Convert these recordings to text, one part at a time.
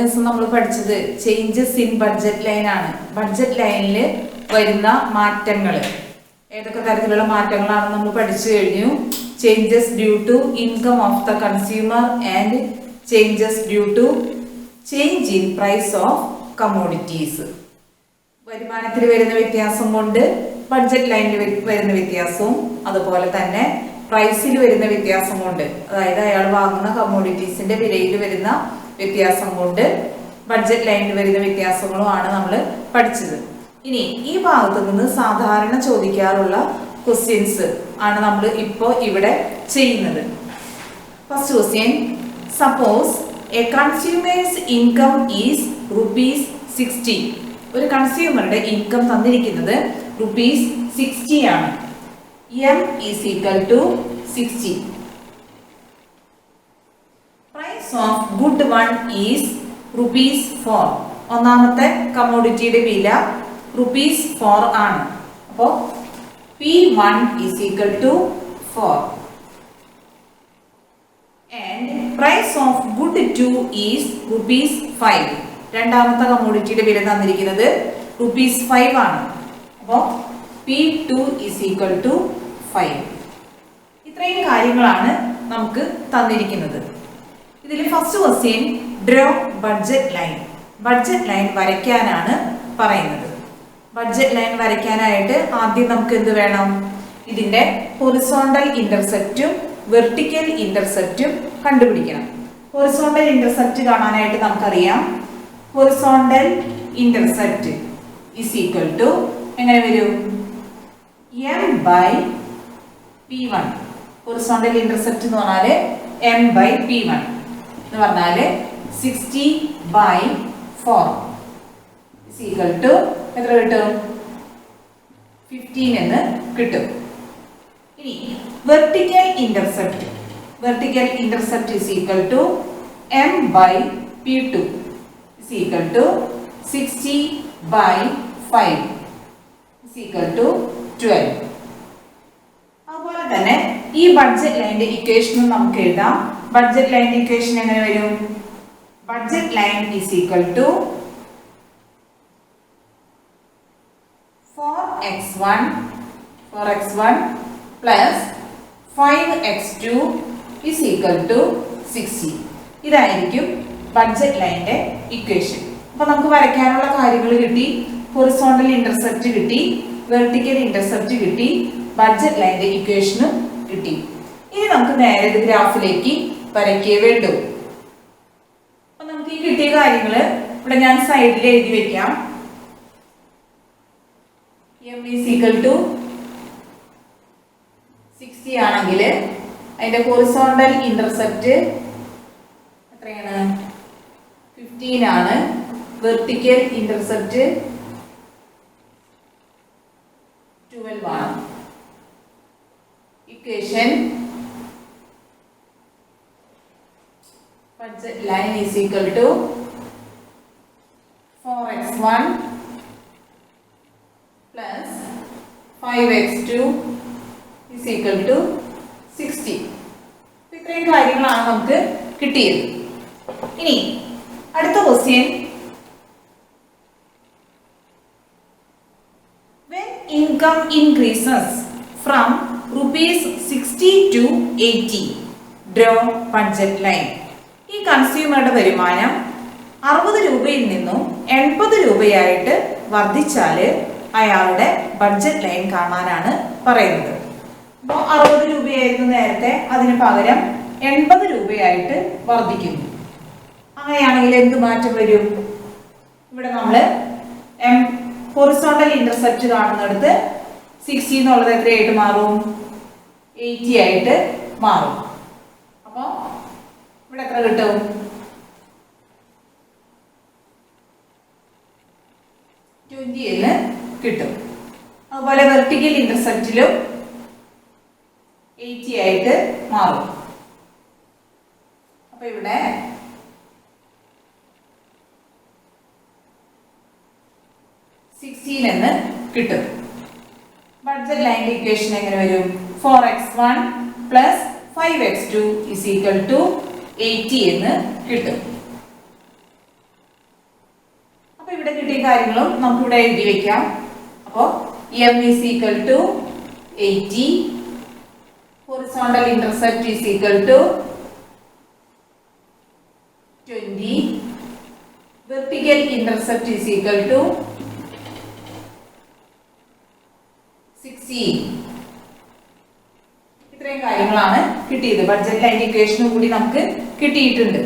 ദിവസം നമ്മൾ പഠിച്ചത് ചേഞ്ചസ് ഇൻ ബഡ്ജറ്റ് ലൈൻ ആണ്. ബഡ്ജറ്റ് ലൈനിൽ വരുന്ന മാറ്റങ്ങൾ, ഏതൊക്കെ തരത്തിലുള്ള മാറ്റങ്ങളാണ് നമ്മൾ പഠിച്ചു കഴിഞ്ഞു. Changes due to income of the consumer and changes due to change in price of commodities. വരുമാനത്തിൽ വരുന്ന വ്യത്യാസം കൊണ്ട് ബഡ്ജറ്റ് ലൈനിൽ വരുന്ന വ്യത്യാസവും അതുപോലെ തന്നെ പ്രൈസിൽ വരുന്ന വ്യത്യാസം കൊണ്ട്, അതായത് അയാൾ വാങ്ങുന്ന കമ്മോഡിറ്റീസിന്റെ വിലയിൽ വരുന്ന വ്യത്യാസം കൊണ്ട് ബഡ്ജറ്റ് ലൈനിൽ വരുന്ന വ്യത്യാസങ്ങളുമാണ് നമ്മൾ പഠിച്ചത്. ഇനി ഈ ഭാഗത്ത് നിന്ന് സാധാരണ ചോദിക്കാറുള്ള ക്വസ്റ്റ്യൻസ് ആണ് നമ്മൾ ഇപ്പോൾ ഇവിടെ ചെയ്യുന്നത്. First question, suppose a consumer's income is ₹60. ഒരു കൺസ്യൂമറുടെ ഇൻകം തന്നിരിക്കുന്നത് ₹60 ആണ്. M is equal to 60. Price of good one is ₹4. ഒന്നാമത്തെ കമ്മോഡിറ്റിയുടെ വില ₹4 ആണ്. അപ്പോൾ P1 is equal to 4. And price of good 2 is ₹5. രണ്ടാമത്തെ കമ്മോഡിറ്റിയുടെ വില തന്നിരിക്കുന്നത് ₹5 ആണ്. അപ്പോൾ P2 is equal to 5. ഇത്രയും കാര്യങ്ങളാണ് നമുക്ക് തന്നിരിക്കുന്നത്. ഇതിൽ first question, draw budget line. Budget line വരയ്ക്കാനാണ് പറയുന്നത്. ബഡ്ജറ്റ് ലൈൻ വരയ്ക്കാനായിട്ട് ആദ്യം നമുക്ക് എന്ത് വേണം? ഇതിന്റെ ഹൊറിസോണ്ടൽ ഇന്റർസെപ്റ്റും വെർട്ടിക്കൽ ഇന്റർസെപ്റ്റും കണ്ടുപിടിക്കണം. ഹൊറിസോണ്ടൽ ഇന്റർസെപ്റ്റ് കാണാനായിട്ട് നമുക്കറിയാം, horizontal intercept is equal to എങ്ങനെ വരും? M by P1. Horizontal intercept എന്ന് പറഞ്ഞാല് M by P1 എന്ന് പറഞ്ഞാല് 60 by 4 is equal to എത്ര കിട്ടും? 15 എന്ന് കിട്ടും. ഇനി vertical intercept, vertical intercept is equal to M by P2 is equal to 60 by 5 is equal to 12. അതുപോലെ തന്നെ ഈ ബഡ്ജറ്റ് ലൈനിന്റെ ഇക്വേഷനും നമുക്ക് എഴുതാം. ബഡ്ജറ്റ് ലൈനിന്റെ ഇക്വേഷൻ എങ്ങനെ വരും? Budget line is equal to 4x1 plus 5x2 is equal to 60. ഇതായിരിക്കും ബഡ്ജറ്റ് ലൈനിന്റെ ഇക്വേഷൻ. അപ്പൊ നമുക്ക് വരയ്ക്കാനുള്ള കാര്യങ്ങൾ കിട്ടി. ഹൊറിസോണ്ടൽ ഇന്റർസെപ്റ്റ് കിട്ടി, വെർട്ടിക്കൽ ഇന്റർസെപ്റ്റ് കിട്ടി, ബഡ്ജറ്റ് ലൈനിന്റെ ഇക്വേഷനും കിട്ടി. ഇനി നമുക്ക് നേരെ ഇത് ഗ്രാഫിലേക്ക് വരയ്ക്കേ വേണ്ടു. അപ്പൊ നമുക്ക് ഈ കിട്ടിയ കാര്യങ്ങള് ഇവിടെ ഞാൻ സൈഡിൽ എഴുതി വെക്കാം. M is equal to 60 ആണെങ്കിൽ അതിന്റെ ഹൊറിസോണ്ടൽ ഇന്റർസെപ്റ്റ് എത്രയാണ്? 15 ആണ്. വെർട്ടിക്കൽ ഇന്റർസെപ്റ്റ് 12 ആണ്. Equation budget line is equal to 4x1 plus 5x2 is equal to 60. ഇത്രയും കാര്യങ്ങളാണ് നമുക്ക് കിട്ടിയത്. ഇനി അടുത്ത question, income increases from ₹60 to 80. Draw budget line. ഈ കൺസ്യൂമറുടെ വരുമാനം 60 രൂപയിൽ നിന്നും 80 രൂപയായിട്ട് വർദ്ധിച്ചാൽ അയാളുടെ ബഡ്ജറ്റ് ലൈൻ കാണാനാണ് പറയുന്നത്. അപ്പോൾ 60 രൂപയായിരുന്നു നേരത്തെ, അതിന് പകരം 80 രൂപയായിട്ട് വർദ്ധിക്കുന്നു. അങ്ങനെയാണെങ്കിൽ എന്ത് മാറ്റം വരും? ഇവിടെ നമ്മൾ ഹൊറിസോണ്ടൽ ഇന്റർസെപ്റ്റ് കാണുന്നിടത്ത് 60 എന്നുള്ളത് എത്രയായിട്ട് മാറും? 80 ആയിട്ട് മാറും. അപ്പോൾ ഇവിടെ എത്ര കിട്ടും? 20 എന്ന് കിട്ടും. അതുപോലെ വെർട്ടിക്കൽ ഇന്റർസെപ്റ്റിലും 80 ആയിട്ട് മാറും. അപ്പൊ ഇവിടെ എന്ന് കിട്ടും. ബഡ്ജറ്റ് ലൈനിന്റെ ഇക്വേഷൻ എങ്ങനെ വരും? 4x1 plus 5x2 is equal to 80 എന്ന് കിട്ടും. ഇത്രയും കാര്യങ്ങളും നമുക്ക് ഇവിടെ എഴുതി വെക്കാം. അപ്പോൾ m is equal to 80, horizontal intercept is equal to 20, vertical intercept is equal to 60. ഇത്രയും കാര്യങ്ങളാണ് കിട്ടിയത്. ബഡ്ജറ്റ് ലൈൻ ഇക്വേഷനും കൂടി നമുക്ക് കിട്ടിയിട്ടുണ്ട്.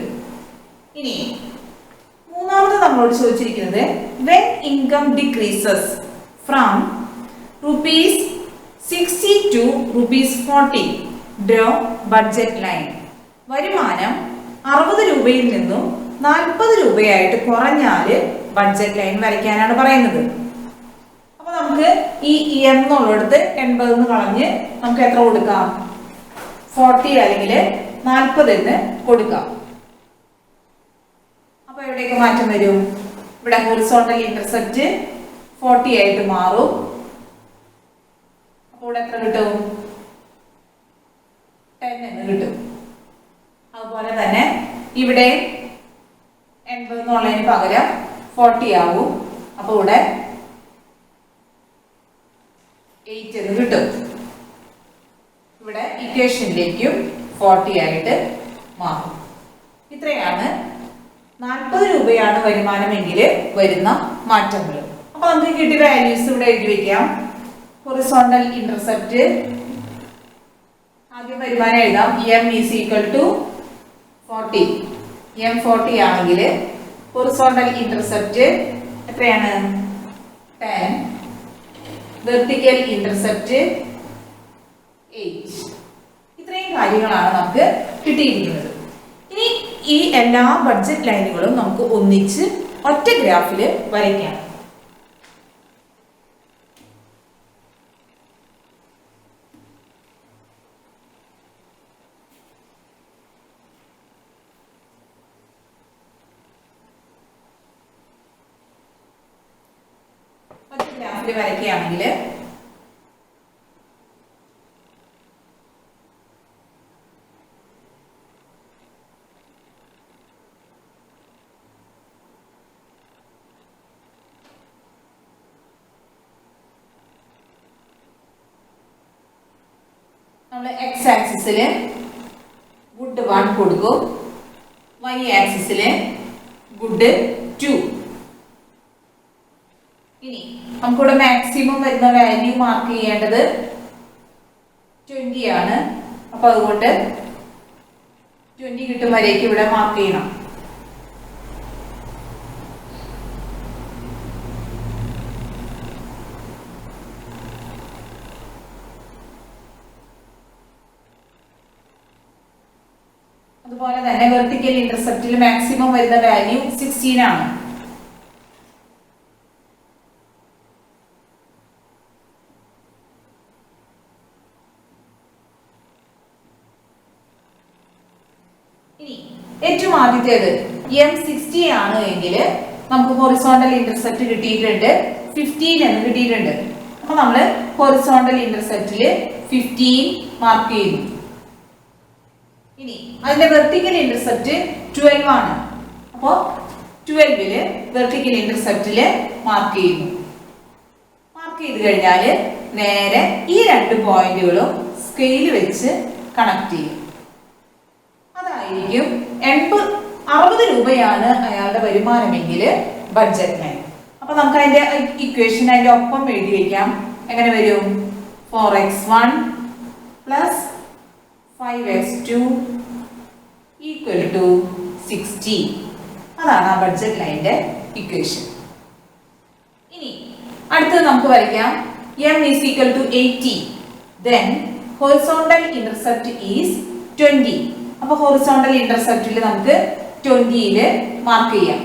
ഇനി മൂന്നാമത് നമ്മളോട് ചോദിച്ചിരിക്കുന്നത് when income decreases from rupees 60 to rupees 40 draw budget line. വരുമാനം 60 രൂപയിൽ നിന്നും 40 രൂപയായിട്ട് കുറഞ്ഞാൽ ബഡ്ജറ്റ് ലൈൻ വരയ്ക്കാനാണ് പറയുന്നത്. അപ്പൊ നമുക്ക് ഈ എന്നുള്ളിടത്ത് 80 എന്ന് കളഞ്ഞ് നമുക്ക് എത്ര കൊടുക്കാം? 40 അല്ലെങ്കിൽ 40 എന്ന് കൊടുക്കാം. അപ്പൊ എവിടേക്ക് മാറ്റം വരും? ഇവിടെ ഹൊറിസോണ്ടൽ ഇന്റർസെപ്റ്റ് 40 ആയിട്ട് മാറും. അപ്പോൾ ഇവിടെ എത്ര കിട്ടും? 10 എന്ന് കിട്ടും. അതുപോലെ തന്നെ ഇവിടെ 80 എന്നുള്ളതിന് പകരം 40 ആവും. അപ്പോൾ ഇവിടെ 8 എന്ന് കിട്ടും. ഇവിടെ ഇക്വേഷനിലേക്കും 40 ആയിട്ട് മാറും. ഇത്രയാണ് 40 രൂപയാണ് വരുമാനമെങ്കിൽ വരുന്ന മാറ്റങ്ങൾ. അപ്പൊ നമുക്ക് കിട്ടിയ വാല്യൂസ് ഇവിടെ എഴുതി വെക്കാം. ഹൊറിസോണ്ടൽ ഇന്റർസെപ്റ്റ് ആദ്യം വരുമാനം എഴുതാം. m is equal to 40. m 40 ആണെങ്കിൽ ഹൊറിസോണ്ടൽ ഇന്റർസെപ്റ്റ് എത്രയാണ്? 10. Vertical intercept 8. ഇത്രയും കാര്യങ്ങളാണ് നമുക്ക് കിട്ടിയിരിക്കുന്നത്. ഇനി ഈ എല്ലാ ബഡ്ജറ്റ് ലൈനുകളും നമുക്ക് ഒന്നിച്ച് ഒറ്റ ഗ്രാഫിൽ വരയ്ക്കാം. ഒറ്റ ഗ്രാഫിൽ വരയ്ക്കുകയാണെങ്കിൽ നമ്മൾ എക്സ് ആക്സിസിൽ ഗുഡ് 1 കൊടുക്കും, വൈ ആക്സിസിൽ ഗുഡ് 2. ഇനി നമുക്കിവിടെ മാക്സിമം വരുന്ന വാല്യൂ മാർക്ക് ചെയ്യേണ്ടത് 20 ആണ്. അപ്പൊ അതുകൊണ്ട് 20 കിട്ടും വരേക്ക് ഇവിടെ മാർക്ക് ചെയ്യണം. അതുപോലെ തന്നെ വെർട്ടിക്കൽ ഇന്റർസെപ്റ്റിൽ മാക്സിമം വരുന്ന വാല്യൂ 16 ആണ്. ഇനി ഏറ്റവും ആദ്യത്തേത് m 60 ആണ് എങ്കിൽ നമുക്ക് ഹൊറിസോണ്ടൽ ഇന്റർസെപ്റ്റ് കിട്ടിയിട്ടുണ്ട് 15 എന്ന് കിട്ടിയിട്ടുണ്ട്. അപ്പൊ നമ്മൾ ഹൊറിസോണ്ടൽ ഇന്റർസെപ്റ്റിൽ 15 മാർക്ക് ചെയ്യുന്നു. ഇനി അതിന്റെ വെർട്ടിക്കൽ ഇന്റർസെപ്റ്റ് 12 ആണ്. അപ്പോൾ 12ല് വെർട്ടിക്കൽ ഇന്റർസെപ്റ്റില് മാർക്ക് ചെയ്യുന്നു. മാർക്ക് ചെയ്ത് കഴിഞ്ഞാൽ നേരെ ഈ രണ്ട് പോയിന്റുകളും സ്കെയിൽ വെച്ച് കണക്ട് ചെയ്യും. അതായിരിക്കും 60 രൂപയാണ് അയാളുടെ വരുമാനമെങ്കിൽ ബഡ്ജറ്റ് ലൈൻ. അപ്പൊ നമുക്ക് അതിന്റെ ഇക്വേഷൻ അതിന്റെ ഒപ്പം എഴുതി വെക്കാം. എങ്ങനെ വരും? 4x1 plus 5x2 equal to 60. അതാണ് ആ ബഡ്ജറ്റ് ലൈനിന്റെ ഇക്വേഷൻ. ഇനി അടുത്തത് നമുക്ക് വരയ്ക്കാം. m is equal to 80. Then horizontal intercept is 20. അപ്പോൾ ഹൊറിസോണ്ടൽ ഇന്റർസെപ്റ്റിൽ നമുക്ക് 20ല് മാർക്ക് ചെയ്യാം.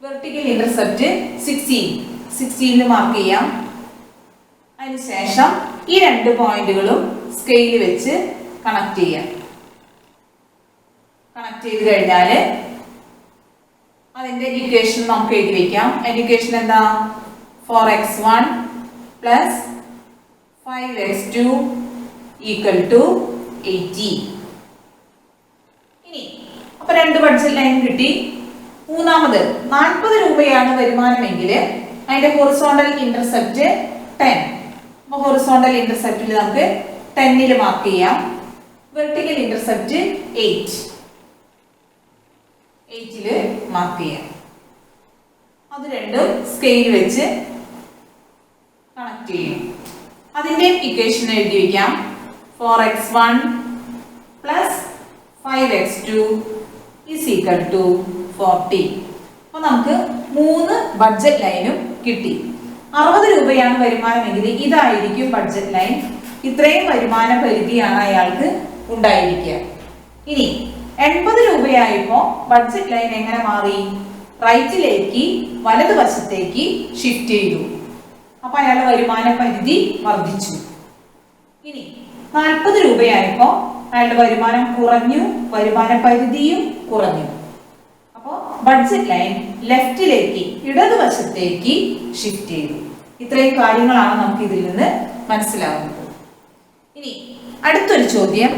വെർട്ടിക്കൽ ഇന്റർസെപ്റ്റ് 16ല് മാർക്ക് ചെയ്യാം. അതിനുശേഷം ഈ രണ്ട് പോയിന്റുകളും സ്കെയിൽ വെച്ച് കണക്ട് ചെയ്യാം. കണക്ട് ചെയ്ത് കഴിഞ്ഞാൽ അതിന്റെ ഇക്വേഷൻ നമുക്ക് എഴുതി വെക്കാം. അതിന്റെ ഇക്വേഷൻ എന്താ? 4x1 plus 5x2 equal to 80. ഇനി അപ്പൊ രണ്ട് ബഡ്ജറ്റ് ലൈൻ കിട്ടി. മൂന്നാമത് 40 രൂപയാണ് വരുമാനമെങ്കിൽ അതിന്റെ ഹൊറിസോണ്ടൽ ഇന്റർസെപ്റ്റ് 10. അപ്പോൾ ഹൊറിസോണ്ടൽ ഇന്റർസെപ്റ്റിൽ നമുക്ക് 10ൽ മാർക്ക് ചെയ്യാം. വെർട്ടിക്കൽ ഇന്റർസെപ്റ്റ് 8ൽ മാർക്ക് ചെയ്യാം. അത് രണ്ടും സ്കെയിൽ വെച്ച് കണക്ട് ചെയ്യും. അതിന്റെ ഇക്വേഷൻ എഴുതി വയ്ക്കാം. 4x1 plus 5x2 is equal to 40. അപ്പോൾ നമുക്ക് 3 ബഡ്ജറ്റ് ലൈനും കിട്ടി. 60 രൂപയാണ് വരുമാനമെങ്കിൽ ഇതായിരിക്കും ബഡ്ജറ്റ് ലൈൻ. ഇത്രയും വരുമാന പരിധിയാണ് അയാൾക്ക് ഉണ്ടായിരിക്കുക. ഇനി 80 രൂപയായപ്പോൾ ബഡ്ജറ്റ് ലൈൻ എങ്ങനെ മാറി? റൈറ്റിലേക്ക് വലതുവശത്തേക്ക് ഷിഫ്റ്റ് ചെയ്തു. അപ്പൊ അയാളുടെ വരുമാന പരിധി വർദ്ധിച്ചു. ഇനി 40 രൂപയായപ്പോൾ അയാളുടെ വരുമാനം കുറഞ്ഞു, വരുമാന പരിധിയും കുറഞ്ഞു. അപ്പോൾ ബഡ്ജറ്റ് ലൈൻ ലെഫ്റ്റിലേക്ക് ഇടതുവശത്തേക്ക് ഷിഫ്റ്റ് ചെയ്തു. ഇത്രയും കാര്യങ്ങളാണ് നമുക്ക് ഇതിൽ നിന്ന് മനസ്സിലാവുന്നത്. ഇനി അടുത്തൊരു ചോദ്യം.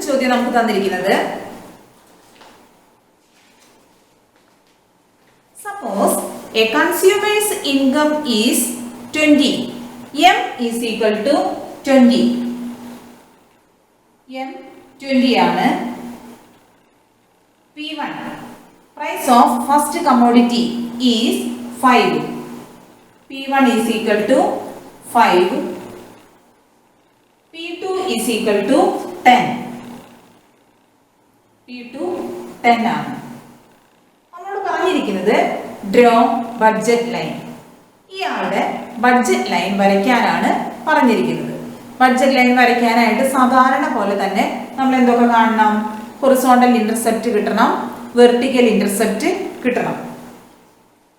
ചോദ്യം നമുക്ക് തന്നിരിക്കുന്നത്, suppose a consumer's income is 20, m is equal to 20. m 20 ആണ്. P1 price of first commodity is 5. P1 is equal to 5. P2 is equal to 10. P2 10 ആണ്. നമ്മളോട് പറഞ്ഞിരിക്കുന്നത് ഡ്രോ ബഡ്ജറ്റ് ലൈൻ. ഇയാളുടെ ബഡ്ജറ്റ് ലൈൻ വരയ്ക്കാനാണ് പറഞ്ഞിരിക്കുന്നത്. ബഡ്ജറ്റ് ലൈൻ വരയ്ക്കാനായിട്ട് സാധാരണ പോലെ തന്നെ നമ്മൾ എന്തൊക്കെ കാണണം? ഹൊറിസോണ്ടൽ ഇന്റർസെപ്റ്റ് കിട്ടണം, വെർട്ടിക്കൽ ഇന്റർസെപ്റ്റ് കിട്ടണം.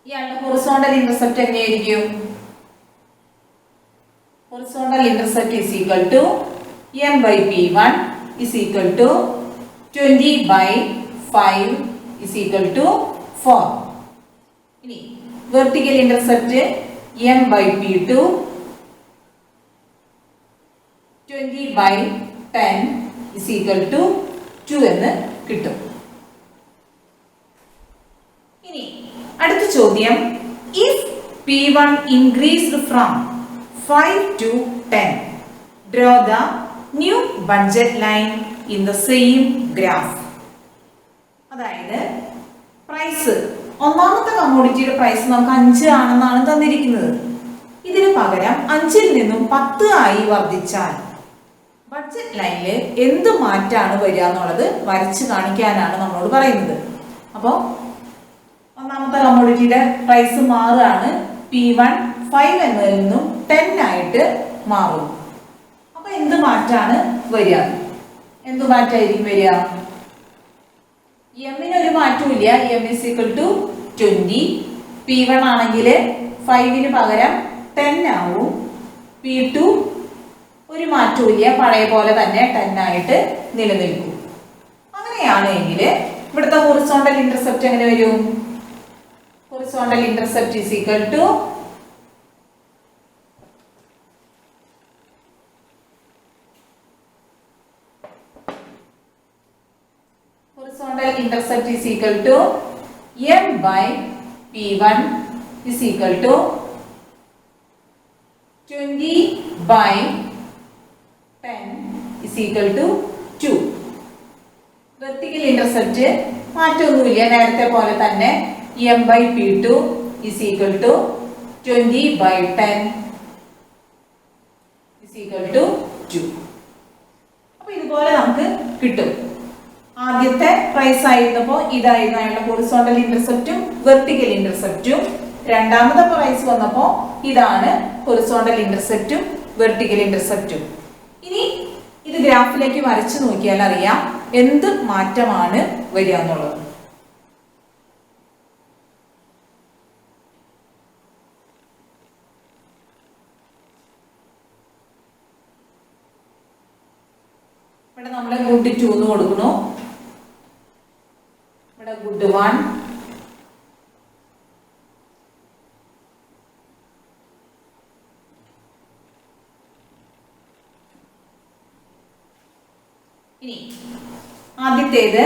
ഇയാളുടെ ഹൊറിസോണ്ടൽ ഇന്റർസെപ്റ്റ് എങ്ങനെയായിരിക്കും? Horizontal intercept is equal to m by p1 is equal to 20 by 5 is equal to 4. ഇനി vertical intercept m by p2 20 by 10 is equal to 2 എന്ന് കിട്ടും. ഇനി അടുത്ത ചോദ്യം, if p1 increased from 5 to 10, draw the new budget line in the same graph. അതായത് price, ഒന്നാമത്തെ കമ്മോഡിറ്റിയുടെ price നമുക്ക് 5 ആണെന്നാണ് തന്നിരിക്കുന്നത്. ഇതിന് പകരം 5ൽ നിന്നും 10 ആയി വർദ്ധിച്ചാൽ ബഡ്ജറ്റ് ലൈനിൽ എന്ത് മാറ്റാണ് വരിക എന്നുള്ളത് വരച്ച് കാണിക്കാനാണ് നമ്മളോട് പറയുന്നത്. അപ്പോൾ ഒന്നാമത്തെ കമ്മോഡിറ്റിയുടെ പ്രൈസ് മാറുകയാണ്. P1 5 എന്നതിൽ നിന്നും 10 ആയിട്ട് മാറും. അപ്പൊ എന്ത് മാറ്റാണ് വരിക? എന്ത് മാറ്റമായിരിക്കും വരിക? എമ്മിന് ഒരു മാറ്റമില്ല. m is equal to 20. P1 ആണെങ്കിൽ 5ന് പകരം 10 ആവും. P2 ഒരു മാറ്റമില്ല, പഴയ പോലെ തന്നെ 10 ആയിട്ട് നിലനിൽക്കും. അങ്ങനെയാണെങ്കിൽ ഇവിടുത്തെ ഹൊറിസോണ്ടൽ ഇന്റർസെപ്റ്റ് എങ്ങനെ വരും? Horizontal intercept is equal to horizontal intercept is equal to m by p1 is equal to 20 by 10 is equal to 2. vertical intercept മാറ്റമൊന്നുമില്ല, നേരത്തെ പോലെ തന്നെ m by p2 is equal to 20 by 10 is equal to 2. അപ്പോൾ ഇതുപോലെ നമുക്ക് കിട്ടും. ആദ്യത്തെ price ആയിരുന്നപ്പോൾ ഇതായിരുന്നു അയാളുടെ ഹൊറിസോണ്ടൽ ഇന്റർസെപ്റ്റും വെർട്ടിക്കൽ ഇന്റർസെപ്റ്റും. രണ്ടാമത്തെ പ്രൈസ് വന്നപ്പോൾ ഇതാണ് ഹൊറിസോണ്ടൽ ഇന്റർസെപ്റ്റും വെർട്ടിക്കൽ ഇന്റർസെപ്റ്റും. ഇനി ഇത് ഗ്രാഫിലേക്ക് വരച്ചു നോക്കിയാൽ അറിയാം എന്ത് മാറ്റമാണ് വരിക എന്നുള്ളത്. ഇവിടെ നമ്മൾ യൂണിറ്റ് 2 എന്ന് കൊടുക്കുന്നു. 1. ഇനി ആദ്യത്തേത്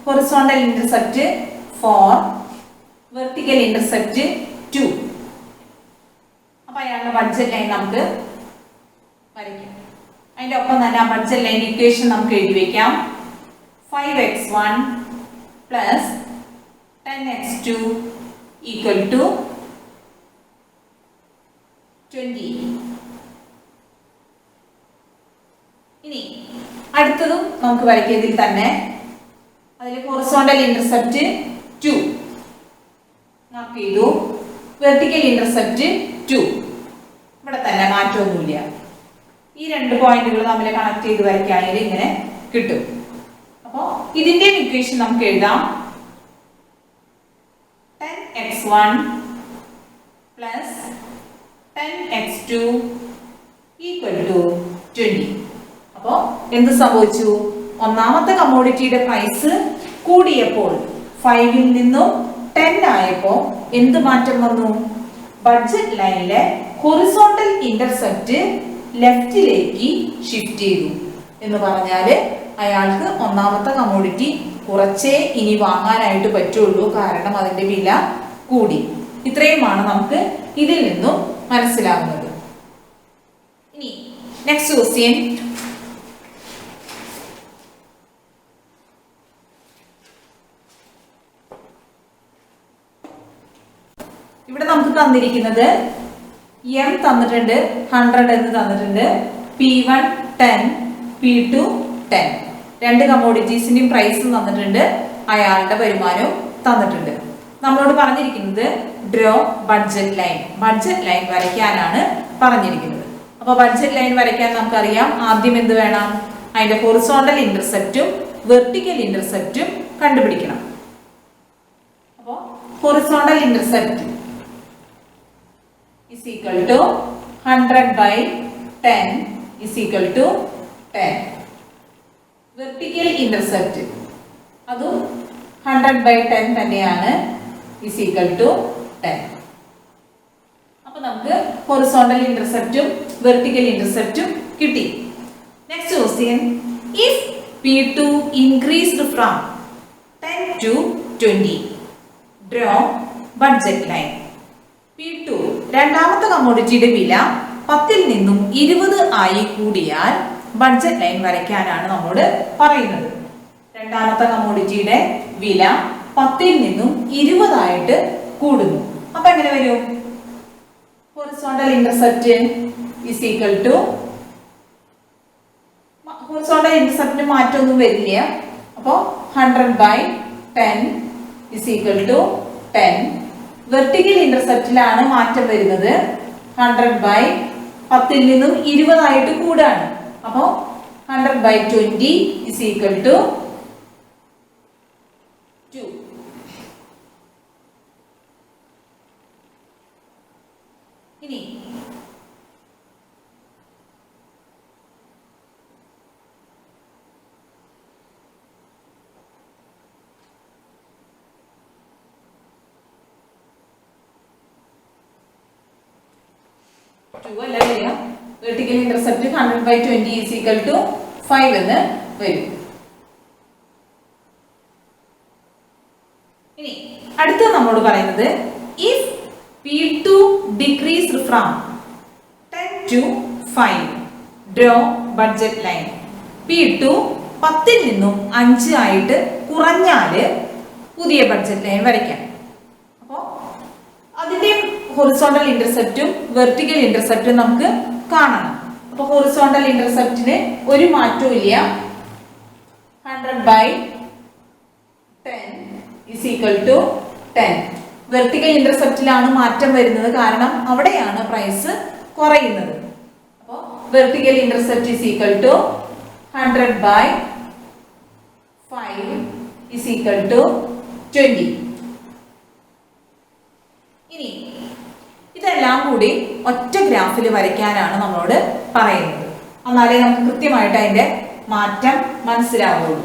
ഹൊറിസോണ്ടൽ ഇന്റർസെപ്റ്റ് 4, വെർട്ടിക്കൽ ഇന്റർസെപ്റ്റ് 2. അപ്പൊ അയാളുടെ ബഡ്ജറ്റ് ലൈൻ നമുക്ക് വരയ്ക്കാം. അതിന്റെ ഒപ്പം തന്നെ ആ ബഡ്ജറ്റ് ലൈൻ ഇക്വേഷൻ നമുക്ക് എഴുതി വെക്കാം. 5x1 plus 10x2 equal to 20. ഇനി അടുത്തതും നമുക്ക് വരയ്ക്കുന്നതിൽ തന്നെ അതിൽ ഹൊറിസോണ്ടൽ ഇന്റർസെപ്റ്റ് 2 മാർക്ക് ചെയ്തു, വെർട്ടിക്കൽ ഇന്റർസെപ്റ്റ് 2. ഇവിടെ തന്നെ മാറ്റമൊന്നുമില്ല. ഈ രണ്ട് പോയിന്റുകൾ തമ്മിൽ കണക്ട് ചെയ്ത് വരയ്ക്കുകയാണെങ്കിൽ ഇങ്ങനെ കിട്ടും. അപ്പോൾ ഇതിന്റെ ഇക്വേഷൻ നമുക്ക് എഴുതാം. 10x1 plus 10x2 equal to 20. അപ്പോൾ എന്ത് സംഭവിച്ചു? ഒന്നാമത്തെ കമ്മോഡിറ്റിയുടെ പ്രൈസ് കൂടിയപ്പോൾ 5ൽ നിന്നും 10 ആയപ്പോൾ എന്ത് മാറ്റം വന്നു? ബഡ്ജറ്റ് ലൈനിലെ ഹൊറിസോണ്ടൽ ഇന്റർസെപ്റ്റ് ലെഫ്റ്റിലേക്ക് ഷിഫ്റ്റ് ചെയ്തു എന്ന് പറഞ്ഞാല് അയാൾക്ക് ഒന്നാമത്തെ കമ്മോഡിറ്റി കുറച്ചേ ഇനി വാങ്ങാനായിട്ട് പറ്റുള്ളൂ, കാരണം അതിന്റെ വില കൂടി. ഇത്രയുമാണ് നമുക്ക് ഇതിൽ നിന്നും മനസ്സിലാകുന്നത്. ഇനി നെക്സ്റ്റ് ക്വസ്റ്റ്യൻ. ഇവിടെ നമുക്ക് തന്നിരിക്കുന്നത് എം തന്നിട്ടുണ്ട്, 100 എന്ന് തന്നിട്ടുണ്ട്, P1 10, P2 10. രണ്ട് കമ്മോഡിറ്റീസിന്റെയും പ്രൈസും തന്നിട്ടുണ്ട്, അയാളുടെ വരുമാനവും തന്നിട്ടുണ്ട്. നമ്മളോട് പറഞ്ഞിരിക്കുന്നത് draw budget line, budget line വരയ്ക്കാനാണ് പറഞ്ഞിരിക്കുന്നത്. അപ്പൊ ബഡ്ജറ്റ് ലൈൻ വരയ്ക്കാൻ നമുക്കറിയാം, ആദ്യം എന്ത് വേണം? അതിന്റെ ഹൊറിസോണ്ടൽ ഇന്റർസെപ്റ്റും വെർട്ടിക്കൽ ഇന്റർസെപ്റ്റും കണ്ടുപിടിക്കണം. അപ്പോൾ horizontal intercept is equal to 100 by 10 is equal to 10. Vertical intercept അതും 100 by 10 തന്നെയാണ്, is equal to 10. അപ്പോൾ നമുക്ക് ഹൊറിസോണ്ടൽ ഇന്റർസെപ്റ്റും വെർട്ടിക്കൽ ഇന്റർസെപ്റ്റും കിട്ടി. Next question. if P2 increased from 10 to 20, draw budget line. P2 രണ്ടാമത്തെ കമ്മോഡിറ്റിയുടെ വില 10ൽ നിന്നും 20 ആയി കൂടിയാൽ ബഡ്ജറ്റ് ലൈൻ വരയ്ക്കാനാണ് നമ്മളോട് പറയുന്നത്. രണ്ടാമത്തെ കമ്മോഡിറ്റിയുടെ വില 10ൽ നിന്നും 20 ആയിട്ട് കൂടുന്നു. അപ്പൊ എങ്ങനെ വരും? Horizontal intercept is equal to, horizontal ഇന്റർസെപ്റ്റിന് മാറ്റമൊന്നും വരില്ല. അപ്പോൾ 100 by 10 is equal to 10. Vertical ഇന്റർസെപ്റ്റിലാണ് മാറ്റം വരുന്നത്. 100 by 10ൽ നിന്നും 20 ആയിട്ട് കൂടാണ്. അപ്പോൾ 100 by 20 is equal to 2. ഇനി vertical intercept 100 by 20 is equal to 5 എന്ന് വരും. ഇനി അടുത്ത നമ്മളോട് പറയുന്നത് if P2 decreased from 10 to 5, draw budget line. P2 10ൽ നിന്നും 5 ആയിട്ട് കുറഞ്ഞാല് പുതിയ ബഡ്ജറ്റ് ലൈൻ വരയ്ക്കാം. അപ്പോൾ അതിന്റെ ഹൊറിസോണ്ടൽ ഇന്റർസെപ്റ്റും വെർട്ടിക്കൽ ഇന്റർസെപ്റ്റും നമുക്ക് കാണണം. അപ്പോൾ ഹൊറിസോണ്ടൽ ഇന്റർസെപ്റ്റിന് ഒരു മാറ്റവും ഇല്ല. 100 by 10 is equal to 10. Vertical ഇന്റർസെപ്റ്റിലാണ് മാറ്റം വരുന്നത്, കാരണം അവിടെയാണ് പ്രൈസ് കുറയുന്നത്. അപ്പോൾ vertical intercept is equal to 100 by 5 is equal to 20. ഇനി ഇതെല്ലാം കൂടി ഒറ്റ ഗ്രാഫിൽ വരയ്ക്കാനാണ് നമ്മളോട് പറയുന്നത്. എന്നാലേ നമുക്ക് കൃത്യമായിട്ട് അതിന്റെ മാറ്റം മനസ്സിലാവുള്ളൂ.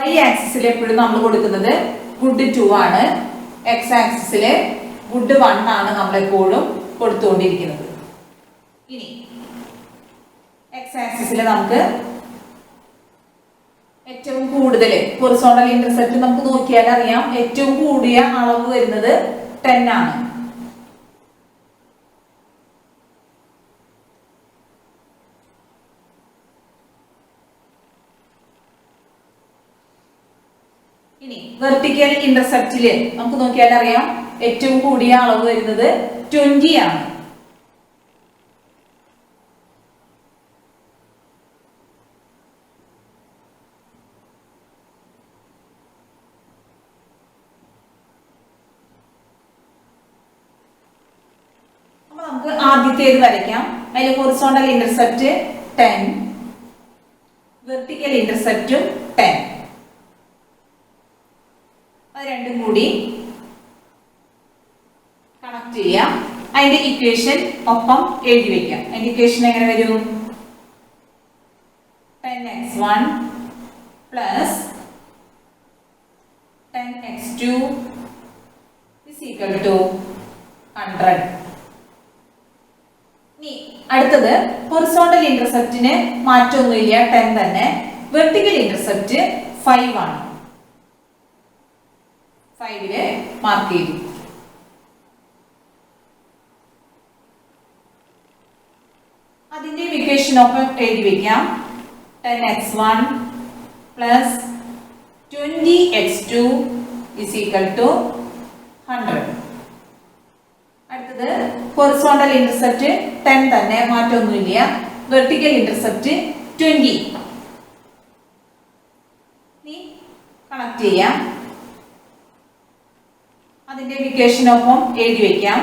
y ആക്സിസിൽ എപ്പോഴും നമ്മൾ കൊടുക്കുന്നത് ഗുഡ് 2 ആണ്. x ആക്സിസിൽ ഗുഡ് 1 ആണ് നമ്മൾ എപ്പോഴും കൊടുത്തുകൊണ്ടിരിക്കുന്നത്. ഇനി x ആക്സിസിൽ നമുക്ക് ഏറ്റവും കൂടുതൽ ഹൊറിസോണ്ടൽ ഇന്റർസെപ്റ്റ് നമുക്ക് നോക്കിയാൽ അറിയാം, ഏറ്റവും കൂടിയ അളവ് വരുന്നത് 10 ആണ്. ഇനി വെർട്ടിക്കൽ ഇന്റർസെപ്റ്റില് നമുക്ക് നോക്കിയാൽ അറിയാം, ഏറ്റവും കൂടിയ അളവ് വരുന്നത് 20 ആണ്. അപ്പൊ നമുക്ക് ആദ്യത്തേത് വരയ്ക്കാം. അതിൽ ഹൊറിസോണ്ടൽ ഇന്റർസെപ്റ്റ് 10, വെർട്ടിക്കൽ ഇന്റർസെപ്റ്റും 10. അത് രണ്ടും കൂടി കണക്ട് ചെയ്യാം. അതിന്റെ ഇക്വേഷൻ ഒപ്പം എഴുതി വെക്കാം. അതിന്റെ ഇക്വേഷൻ എങ്ങനെ വരും? 10x1 plus 10x2 is equal to 100. ഇനി അടുത്തത് ഹൊറിസോണ്ടൽ ഇന്റർസെപ്റ്റിന് മാറ്റമൊന്നുമില്ല, 10 തന്നെ. വെർട്ടിക്കൽ ഇന്റർസെപ്റ്റ് 5 ആണ്. 5 മാർക്ക് ചെയ്തു. അതിന്റെ ഇക്വേഷൻ ഒപ്പം എഴുതി വെക്കാം. 10x1 plus 20x2 is equal to 100. അടുത്തത് ഹൊറിസോണ്ടൽ ഇന്റർസെപ്റ്റ് 10 തന്നെ, മാറ്റമൊന്നുമില്ല. Vertical intercept 20. ഇനി കണക്ട് ചെയ്യാം. അതിന്റെ ഇക്വേഷൻ ഒപ്പം എഴുതി വെക്കാം.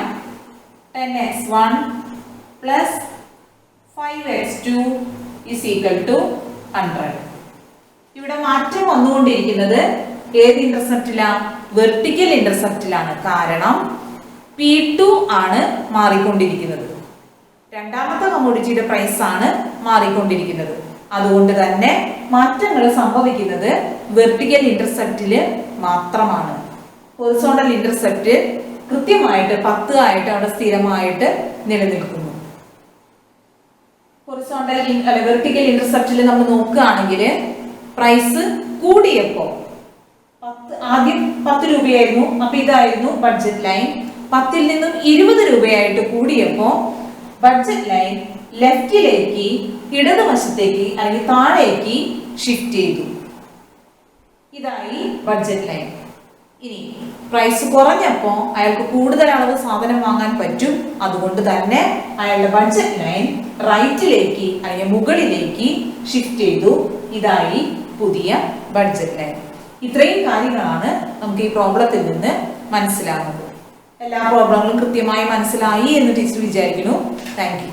10x1 plus 5x2 is equal to 100. ഇവിടെ മാറ്റം വന്നുകൊണ്ടിരിക്കുന്നത് ഏത് ഇന്റർസെപ്റ്റിലാണ്? വെർട്ടിക്കൽ ഇന്റർസെപ്റ്റിലാണ്. കാരണം P2 ആണ് മാറിക്കൊണ്ടിരിക്കുന്നത്. രണ്ടാമത്തെ കമ്മോഡിറ്റിയുടെ പ്രൈസ് ആണ് മാറിക്കൊണ്ടിരിക്കുന്നത്. അതുകൊണ്ട് തന്നെ മാറ്റങ്ങൾ സംഭവിക്കുന്നത് വെർട്ടിക്കൽ ഇന്റർസെപ്റ്റില് മാത്രമാണ്. ഹൊറിസോണ്ടൽ ഇന്റർസെപ്റ്റ് കൃത്യമായിട്ട് 10 ആയിട്ട് അവിടെ സ്ഥിരമായിട്ട് നിലനിൽക്കുന്നു. ഹൊറിസോണ്ടൽ വെർട്ടിക്കൽ ഇന്റർസെപ്റ്റിൽ നമ്മൾ നോക്കുകയാണെങ്കിൽ പ്രൈസ് കൂടിയപ്പോ ആദ്യം 10 രൂപയായിരുന്നു. അപ്പൊ ഇതായിരുന്നു ബഡ്ജറ്റ് ലൈൻ. 10ൽ നിന്നും 20 രൂപയായിട്ട് കൂടിയപ്പോ ബഡ്ജറ്റ് ലൈൻ ലെഫ്റ്റിലേക്ക്, ഇടതുവശത്തേക്ക് അല്ലെങ്കിൽ താഴേക്ക് ഷിഫ്റ്റ് ചെയ്തു. ഇതായി ബഡ്ജറ്റ് ലൈൻ. ഇനി പ്രൈസ് കുറഞ്ഞപ്പോൾ അയാൾക്ക് കൂടുതൽ അളവ് സാധനം വാങ്ങാൻ പറ്റും. അതുകൊണ്ട് തന്നെ അയാളുടെ ബഡ്ജറ്റ് ലൈൻ റൈറ്റിലേക്ക് അല്ലെങ്കിൽ മുകളിലേക്ക് ഷിഫ്റ്റ് ചെയ്തു. ഇതായി പുതിയ ബഡ്ജറ്റ് ലൈൻ. ഇത്രയും കാര്യങ്ങളാണ് നമുക്ക് ഈ പ്രോബ്ലത്തിൽ നിന്ന് മനസ്സിലാകുന്നത്. എല്ലാ പ്രോബ്ലങ്ങളും കൃത്യമായി മനസ്സിലായി എന്ന് ടീച്ചർ വിചാരിക്കുന്നു. Thank you.